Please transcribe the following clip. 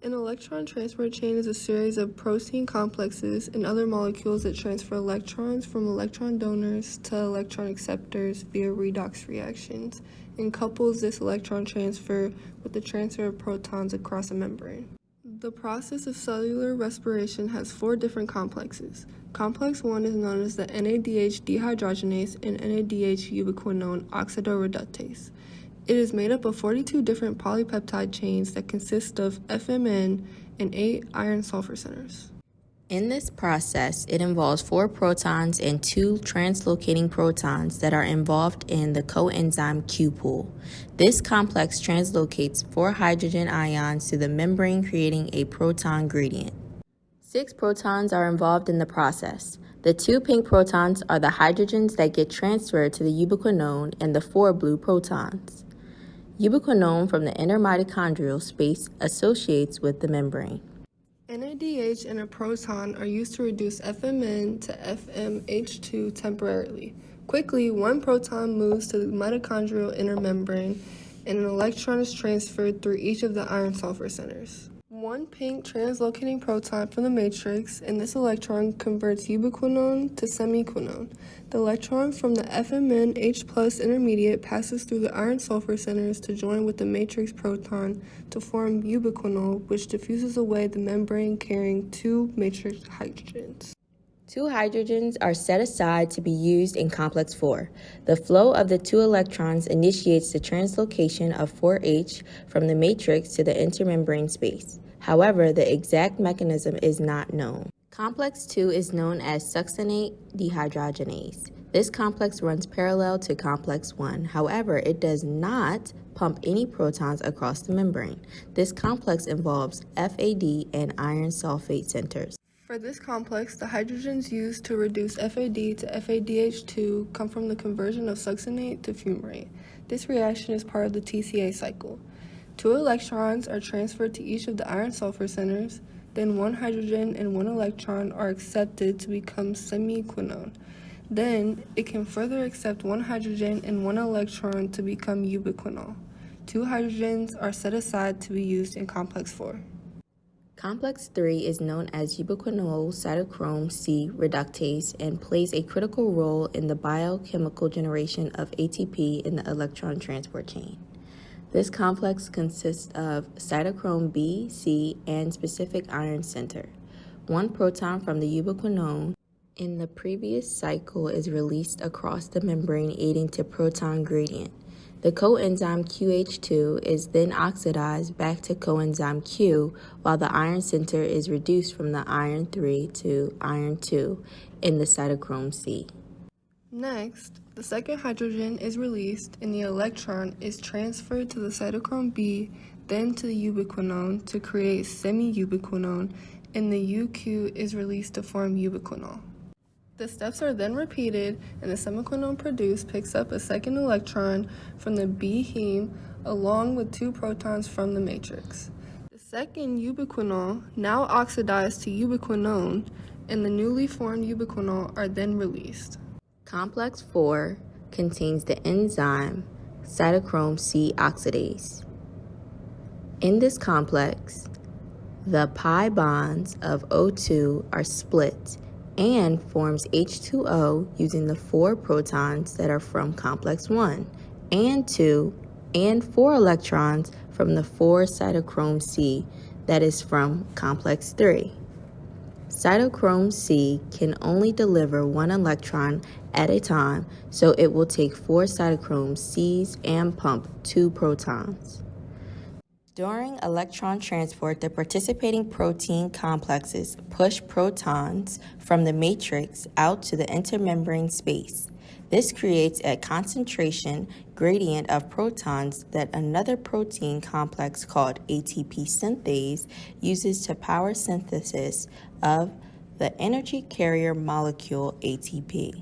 An electron transport chain is a series of protein complexes and other molecules that transfer electrons from electron donors to electron acceptors via redox reactions, and couples this electron transfer with the transfer of protons across a membrane. The process of cellular respiration has 4 different complexes. Complex 1 is known as the Nadh dehydrogenase and NADH ubiquinone oxidoreductase. It is made up of 42 different polypeptide chains that consist of FMN and 8 iron sulfur centers. In this process, it involves 4 protons and 2 translocating protons that are involved in the coenzyme Q-pool. This complex translocates 4 hydrogen ions to the membrane, creating a proton gradient. 6 protons are involved in the process. The 2 pink protons are the hydrogens that get transferred to the ubiquinone, and the 4 blue protons. Ubiquinone from the inner mitochondrial space associates with the membrane. NADH and a proton are used to reduce FMN to FMH2 temporarily. Quickly, 1 proton moves to the mitochondrial inner membrane, and an electron is transferred through each of the iron sulfur centers. 1 pink translocating proton from the matrix, and this electron converts ubiquinone to semiquinone. The electron from the FMN H+ intermediate passes through the iron sulfur centers to join with the matrix proton to form ubiquinol, which diffuses away the membrane carrying 2 matrix hydrogens. 2 hydrogens are set aside to be used in complex 4. The flow of the 2 electrons initiates the translocation of 4H from the matrix to the intermembrane space. However, the exact mechanism is not known. Complex 2 is known as Succinate dehydrogenase. This complex runs parallel to complex 1. However, it does not pump any protons across the membrane. This complex involves FAD and iron sulfate centers. For this complex, the hydrogens used to reduce FAD to FADH2 come from the conversion of succinate to fumarate. This reaction is part of the TCA cycle. 2 electrons are transferred to each of the iron sulfur centers, then 1 hydrogen and 1 electron are accepted to become semiquinone. Then, it can further accept 1 hydrogen and 1 electron to become ubiquinol. 2 hydrogens are set aside to be used in complex 4. Complex 3 is known as ubiquinol cytochrome C reductase and plays a critical role in the biochemical generation of ATP in the electron transport chain. This complex consists of cytochrome B, C, and specific iron center. 1 proton from the ubiquinone in the previous cycle is released across the membrane, aiding to proton gradient. The coenzyme QH2 is then oxidized back to coenzyme Q, while the iron center is reduced from the iron 3 to iron 2 in the cytochrome C. Next, the second hydrogen is released and the electron is transferred to the cytochrome B, then to the ubiquinone to create semi-ubiquinone, and the UQ is released to form ubiquinol. The steps are then repeated, and the semiquinone produced picks up a second electron from the B heme along with 2 protons from the matrix. The second ubiquinol, now oxidized to ubiquinone, and the newly formed ubiquinol are then released. Complex 4 contains the enzyme cytochrome C oxidase. In this complex, the pi bonds of O2 are split and forms H2O using the 4 protons that are from complex 1 and 2 and 4 electrons from the 4 cytochrome C that is from complex 3. Cytochrome C can only deliver 1 electron at a time, so it will take 4 cytochrome Cs and pump 2 protons. During electron transport, the participating protein complexes push protons from the matrix out to the intermembrane space. This creates a concentration gradient of protons that another protein complex called ATP synthase uses to power synthesis of the energy carrier molecule ATP.